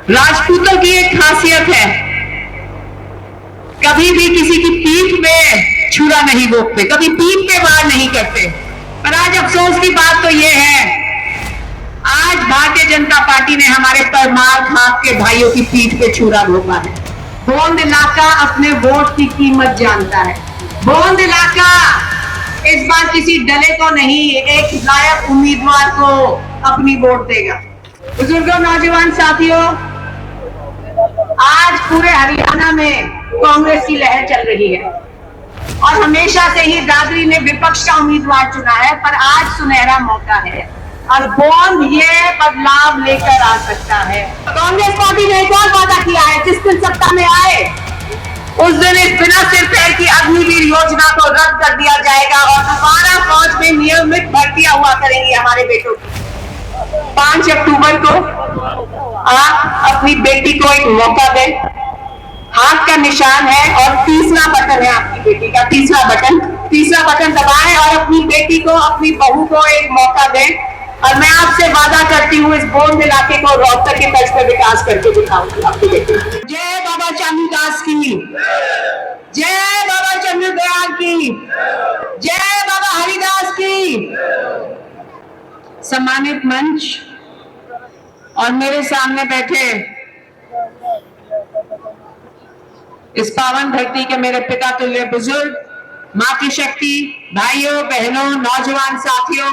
राजपूतों की एक खासियत है, कभी भी किसी की पीठ में छुरा नहीं भोंकते, कभी पीठ पे वार नहीं करते। पर आज अफसोस की बात तो यह है, आज भारतीय जनता पार्टी ने हमारे पर मार खा के भाइयों की पीठ पे छुरा भोंका है। गोंद इलाका अपने वोट की कीमत जानता है। गोंद इलाका इस बार किसी डले को नहीं, एक लायक उम्मीदवार को अपनी वोट देगा। बुजुर्गों, नौजवान साथियों, आज पूरे हरियाणा में कांग्रेस की लहर चल रही है और हमेशा से ही दादरी ने विपक्ष का उम्मीदवार चुना है, पर आज सुनहरा मौका है और गोंद ये बदलाव लेकर आ सकता है। कांग्रेस पार्टी ने एक और वादा किया है, जिस दिन सत्ता में आए उस दिन इस बिना सिर पैर की अग्निवीर योजना को रद्द कर दिया जाएगा और दोबारा फौज में नियमित भर्तियां हुआ करेंगी हमारे बेटों की। 5 अक्टूबर को आप अपनी बेटी को एक मौका दें, हाथ का निशान है और तीसरा बटन है आपकी बेटी का, तीसरा बटन दबाएं और अपनी बेटी को, अपनी बहू को एक मौका दें। और मैं आपसे वादा करती हूँ, इस गोंद इलाके को रोहतक की तर्ज पर विकास करके दिखाऊंगी आपकी बेटी। जय बाबा चांदीदास की, जय बाबा चंद्रदयाल की, जय बाबा हरिदास की। सम्मानित मंच और मेरे सामने बैठे इस पावन धरती के मेरे पिता तुल्य बुजुर्ग, मातृ शक्ति, भाइयों बहनों, नौजवान साथियों,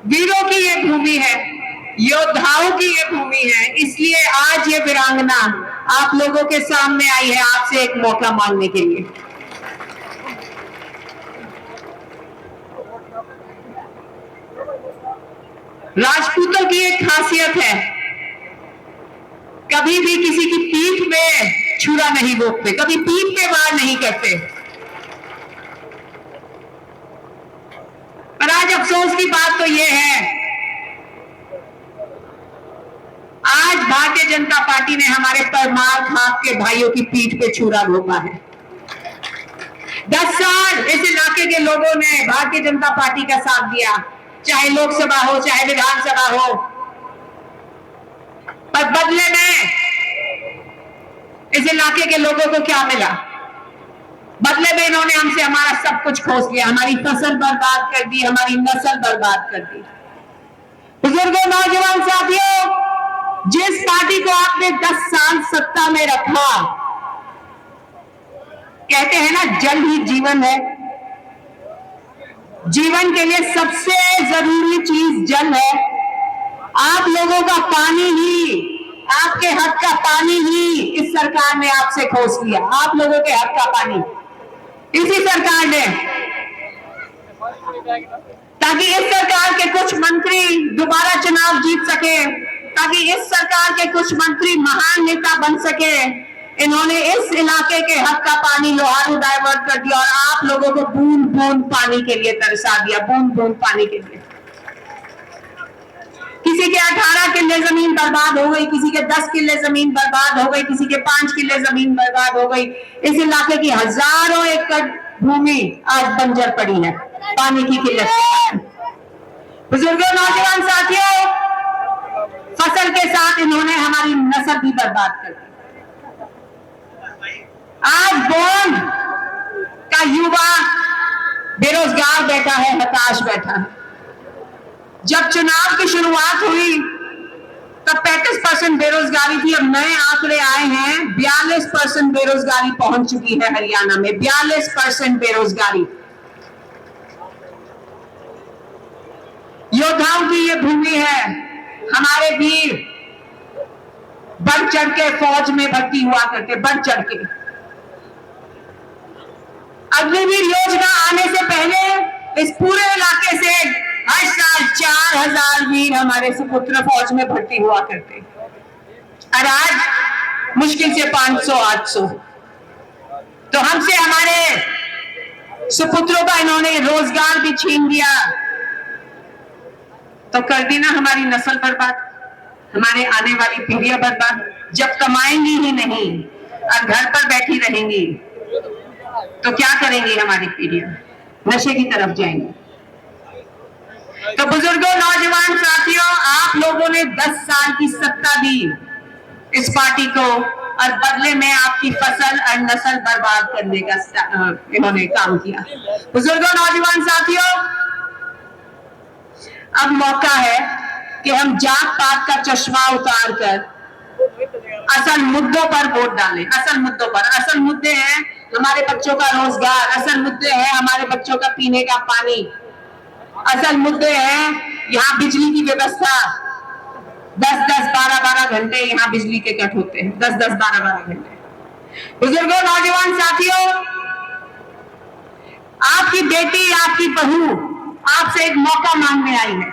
वीरों की ये भूमि है, योद्धाओं की ये भूमि है, इसलिए आज ये वीरांगना आप लोगों के सामने आई है आपसे एक मौका मांगने के लिए। राजपूतों की एक खासियत है, कभी भी किसी की पीठ में छुरा नहीं भोंकते, कभी पीठ पे वार नहीं करते। पर आज अफसोस की बात तो यह है, आज भारतीय जनता पार्टी ने हमारे पर मार खा के भाइयों की पीठ पे छुरा भोंका है। 10 साल इस इलाके के लोगों ने भारतीय जनता पार्टी का साथ दिया, चाहे लोकसभा हो चाहे विधानसभा हो, पर बदले में इस इलाके के लोगों को क्या मिला? बदले में इन्होंने हमसे हमारा सब कुछ खोस लिया, हमारी फसल बर्बाद कर दी, हमारी नस्ल बर्बाद कर दी। बुजुर्गों, नौजवान साथियों, जिस पार्टी को आपने 10 साल सत्ता में रखा, कहते हैं ना जल ही जीवन है, जीवन के लिए सबसे जरूरी चीज जल है। आप लोगों का पानी ही, आपके हक का पानी ही इस सरकार ने आपसे खोस लिया। आप लोगों के हक का पानी इसी सरकार ने, ताकि इस सरकार के कुछ मंत्री दोबारा चुनाव जीत सके, ताकि इस सरकार के कुछ मंत्री महान नेता बन सके, इन्होंने इस इलाके के हक का पानी लोहारू डाइवर्ट कर दिया और आप लोगों को बूंद बूंद पानी के लिए तरसा दिया, बूंद बूंद पानी के लिए। किसी के 18 किले जमीन बर्बाद हो गई, किसी के 10 किले जमीन बर्बाद हो गई, किसी के 5 किले जमीन बर्बाद हो गई। इस इलाके की हजारों एकड़ भूमि आज बंजर पड़ी है पानी की किल्लत के कारण। बुजुर्गों, नौजवान साथियों, फसल के साथ इन्होंने हमारी नस्ल भी बर्बाद कर दी। आज गोंद का युवा बेरोजगार बैठा है, हताश बैठा है। जब चुनाव की शुरुआत हुई तब 35% बेरोजगारी थी, अब नए आंकड़े आए हैं, 42% बेरोजगारी पहुंच चुकी है हरियाणा में, 42% बेरोजगारी। योद्धाओं की ये भूमि है, हमारे वीर बढ़ चढ़ के फौज में भर्ती हुआ करते, बढ़ चढ़ के। अग्निवीर योजना आने से पहले इस पूरे इलाके से हर साल 4000 वीर हमारे सुपुत्र फौज में भर्ती हुआ करते, और आज मुश्किल से 500-800। तो हमसे हमारे सुपुत्रों का इन्होंने रोजगार भी छीन लिया, तो कर दी ना हमारी नस्ल बर्बाद, हमारे आने वाली पीढ़ियां बर्बाद। जब कमाएंगी ही नहीं और घर पर बैठी रहेंगी तो क्या करेंगी हमारी पीढ़ियां? नशे की तरफ जाएंगी। तो बुजुर्गों, नौजवान साथियों, आप लोगों ने 10 साल की सत्ता दी इस पार्टी को और बदले में आपकी फसल और नस्ल बर्बाद करने का इन्होंने काम किया। बुजुर्गों, नौजवान साथियों, अब मौका है कि हम जात पात का चश्मा उतार कर असल मुद्दों पर वोट डालें। असल मुद्दों पर, असल मुद्दे हैं हमारे बच्चों का रोजगार, असल मुद्दे हैं हमारे बच्चों का पीने का पानी, असल मुद्दे हैं यहाँ बिजली की व्यवस्था। 10-10, 12-12 घंटे यहाँ बिजली के कट होते हैं, 10-10, 12-12 घंटे। बुजुर्गों, नौजवान साथियों, आपकी बेटी, आपकी बहू आपसे एक मौका मांगने आई है।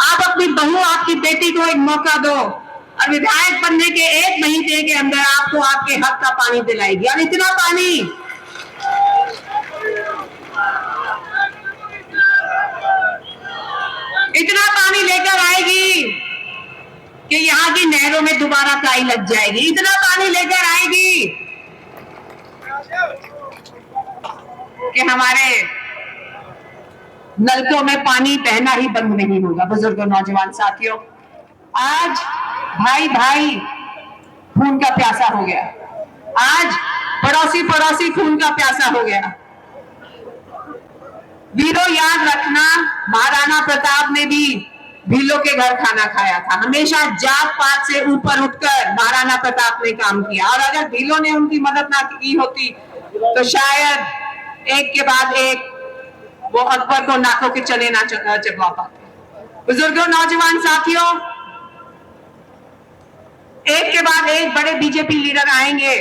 आप अपनी बहू, आपकी बेटी को एक मौका दो और विधायक बनने के 1 महीने के अंदर आपको आपके हक का पानी दिलाएगी। और इतना पानी लेकर आएगी कि यहाँ की नहरों में दोबारा काई लग जाएगी। इतना पानी लेकर आएगी कि हमारे नलकों में पानी बहना ही बंद नहीं होगा। बुजुर्गों, नौजवान साथियों, आज भाई भाई खून का प्यासा हो गया। आज पड़ोसी पड़ोसी खून का प्यासा हो गया। वीरों, याद रखना, महाराणा प्रताप ने भी भीलों के घर खाना खाया था। हमेशा जात पात से ऊपर उठकर महाराणा प्रताप ने काम किया। और अगर भीलों ने उनकी मदद ना की होती तो शायद एक के बाद एक वो अकबर को नाकों के चने ना चबवा पाते। बुजुर्गों, नौजवान साथियों, एक के बाद एक बड़े बीजेपी लीडर आएंगे।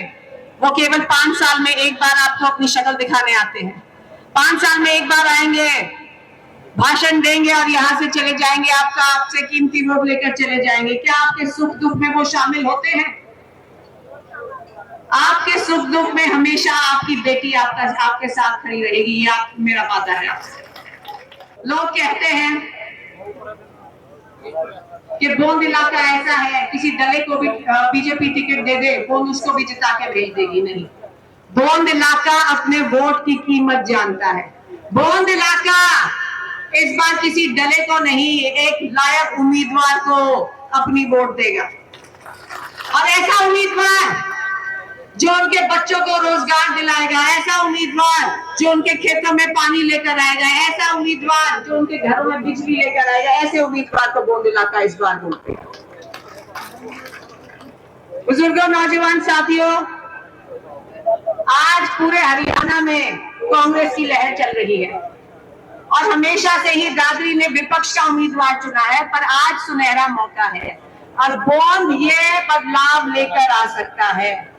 वो केवल 5 साल में एक बार आपको अपनी शक्ल दिखाने आते हैं। 5 साल में एक बार आएंगे, भाषण देंगे और यहां से चले जाएंगे। आपसे कीमती वोट लेकर चले जाएंगे। क्या आपके सुख दुख में वो शामिल होते हैं? आपके सुख दुख में हमेशा आपकी बेटी आपके साथ खड़ी रहेगी। ये मेरा वादा है आपसे। लोग कहते हैं कि गोंद इलाका ऐसा है, किसी दले को भी बीजेपी टिकट दे दे, गोंद उसको भी जिता के भेज देगी। नहीं, गोंद इलाका अपने वोट की कीमत जानता है। गोंद इलाका इस बार किसी दले को नहीं, एक लायक उम्मीदवार को अपनी वोट देगा। और ऐसा उम्मीदवार जो उनके बच्चों को रोजगार दिलाएगा, ऐसा उम्मीदवार जो उनके खेतों में पानी लेकर आएगा, ऐसा उम्मीदवार जो उनके घरों में बिजली लेकर आएगा, ऐसे उम्मीदवार को गोंद इलाका इस बार वोट देगा। बुजुर्गों, नौजवान साथियों, आज पूरे हरियाणा में कांग्रेस की लहर चल रही है और हमेशा से ही दादरी ने विपक्ष का उम्मीदवार चुना है, पर आज सुनहरा मौका है और गोंद ये बदलाव लेकर आ सकता है।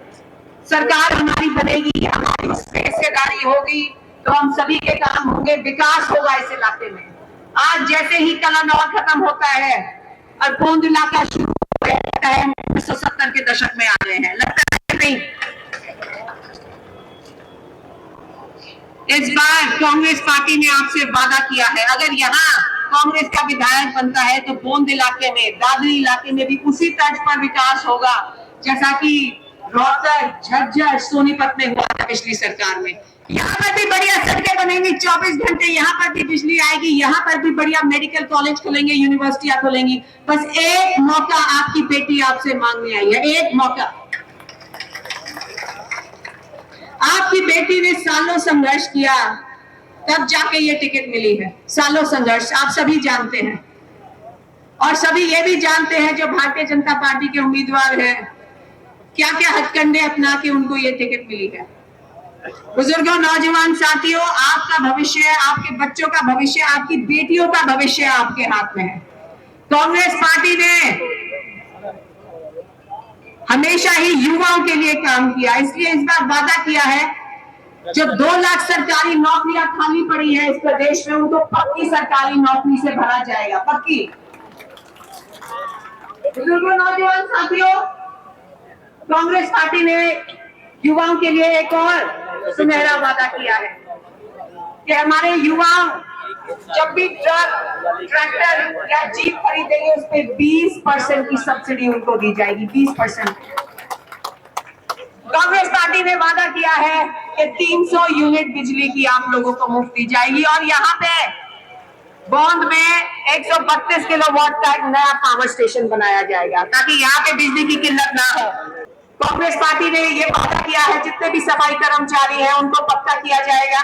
सरकार हमारी बनेगी, हमारी हिस्सेदारी होगी तो हम सभी के काम होंगे, विकास होगा इस इलाके में। आज जैसे ही कलानौर खत्म होता है और गोंद इलाका शुरू होता है, 1970 के दशक में आ गए हैं, लगता है नहीं। इस बार कांग्रेस पार्टी ने आपसे वादा किया है, अगर यहाँ कांग्रेस का विधायक बनता है तो गोंद इलाके में, दादरी इलाके में भी उसी तर्ज पर विकास होगा जैसा कि रोहतक, झज्जर, सोनीपत में हुआ था पिछली सरकार में। यहाँ पर भी बढ़िया सड़कें बनेंगी, 24 घंटे यहाँ पर भी बिजली आएगी, यहाँ पर भी बढ़िया मेडिकल कॉलेज खुलेंगे, यूनिवर्सिटियां खुलेंगी। बस एक मौका आपकी बेटी आपसे मांगने आई है, एक मौका। आपकी बेटी ने सालों संघर्ष किया, तब जाके ये टिकट मिली है। सालों संघर्ष आप सभी जानते हैं और सभी ये भी जानते हैं जो भारतीय जनता पार्टी के उम्मीदवार हैं, क्या क्या हथकंडे अपना के उनको ये टिकट मिली है। बुजुर्गों, नौजवान साथियों, आपका भविष्य, आपके बच्चों का भविष्य, आपकी बेटियों का भविष्य आपके हाथ में है। कांग्रेस पार्टी ने हमेशा ही युवाओं के लिए काम किया, इसलिए इस बार वादा किया है जो 2 लाख सरकारी नौकरियां खाली पड़ी है इस प्रदेश में, उनको पक्की सरकारी नौकरी से भरा जाएगा, पक्की। बुजुर्गों, नौजवान साथियों, कांग्रेस पार्टी ने युवाओं के लिए एक और सुनहरा वादा किया है कि हमारे युवा जब भी ट्रक, ट्रैक्टर या जीप खरीदेंगे उस पर 20% की सब्सिडी उनको दी जाएगी, 20%। कांग्रेस पार्टी ने वादा किया है कि 300 यूनिट बिजली की आप लोगों को मुफ्त दी जाएगी और यहाँ पे बौंद में 132 किलोवाट का एक नया पावर स्टेशन बनाया जाएगा ताकि यहाँ पे बिजली की किल्लत ना हो। कांग्रेस पार्टी ने ये वादा किया है जितने भी सफाई कर्मचारी हैं उनको पक्का किया जाएगा,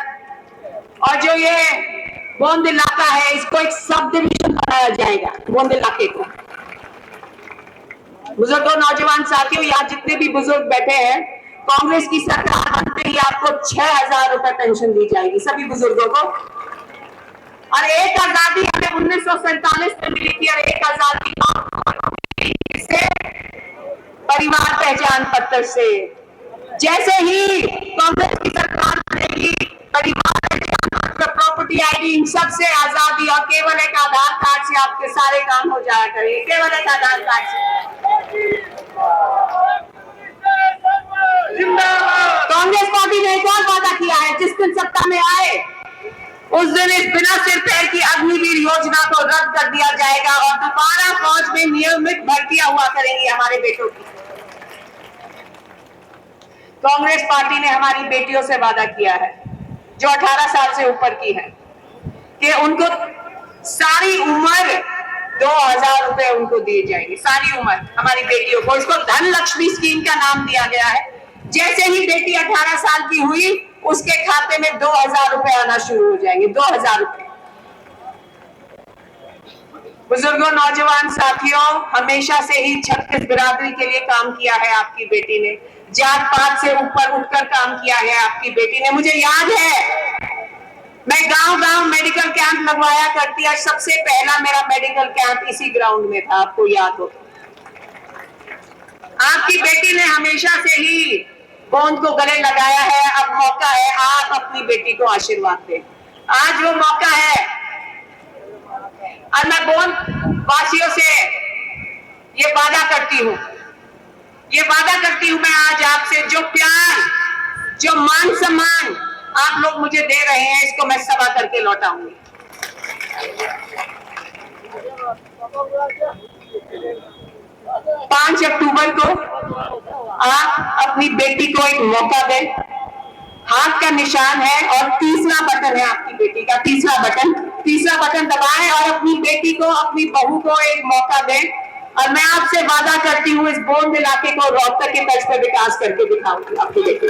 और जो ये बौंद इलाका है इसको एक सब डिवीजन बनाया जाएगा बौंद इलाके को। बुजुर्गों, नौजवान साथियों, यहाँ जितने भी बुजुर्ग बैठे हैं, कांग्रेस की सरकार बनते ही आपको 6,000 रुपए पेंशन दी जाएगी सभी बुजुर्गों को। और एक आजादी हमें 1947 में मिली थी और एक आजादी से परिवार पहचान पत्र से। जैसे ही कांग्रेस की सरकार बनेगी, परिवार पहचान पत्र, प्रॉपर्टी आईडी, इन सबसे आजादी और केवल एक आधार कार्ड से आपके सारे काम हो जाया करेंगे, केवल एक आधार कार्ड से। कांग्रेस पार्टी ने एक और वादा किया है, जिस दिन सत्ता में आए उस दिन इस बिना सिर पैर की अग्निवीर योजना को रद्द कर दिया जाएगा और दोबारा फौज में नियमित भर्तियां हुआ करेंगी हमारे बेटों की। कांग्रेस पार्टी ने हमारी बेटियों से वादा किया है जो 18 साल से ऊपर की है कि उनको सारी उम्र 2,000 रुपए उनको दिए जाएंगे, सारी उम्र हमारी बेटियों को। इसको धन लक्ष्मी स्कीम का नाम दिया गया है। जैसे ही बेटी 18 साल की हुई उसके खाते में 2,000 रुपए आना शुरू हो जाएंगे, 2,000 रुपए। बुजुर्गों, नौजवान साथियों, हमेशा से ही छत्तीस बिरादरी के लिए काम किया है आपकी बेटी ने, जात पात से ऊपर उठकर काम किया है आपकी बेटी ने। मुझे याद है मैं गांव-गांव मेडिकल कैंप लगवाया करती, आज सबसे पहला मेरा मेडिकल कैंप इसी ग्राउंड में था, आपको याद हो। आपकी बेटी ने हमेशा से ही बौंद को गले लगाया है। अब मौका है आप अपनी बेटी को आशीर्वाद दें, आज वो मौका है। और मैं बौंद वासियों से ये वादा करती हूँ, मैं आज आपसे, जो प्यार, जो मान सम्मान आप लोग मुझे दे रहे हैं, इसको मैं सवा करके लौटाऊंगी। 5 अक्टूबर को आप अपनी बेटी को एक मौका दें, हाथ का निशान है और तीसरा बटन है आपकी बेटी का, तीसरा बटन दबाएं और अपनी बेटी को, अपनी बहू को एक मौका दें। और मैं आपसे वादा करती हूँ इस बौंद इलाके को रोहतक के तर्ज पर विकास करके दिखाऊंगी आपकी बेटी।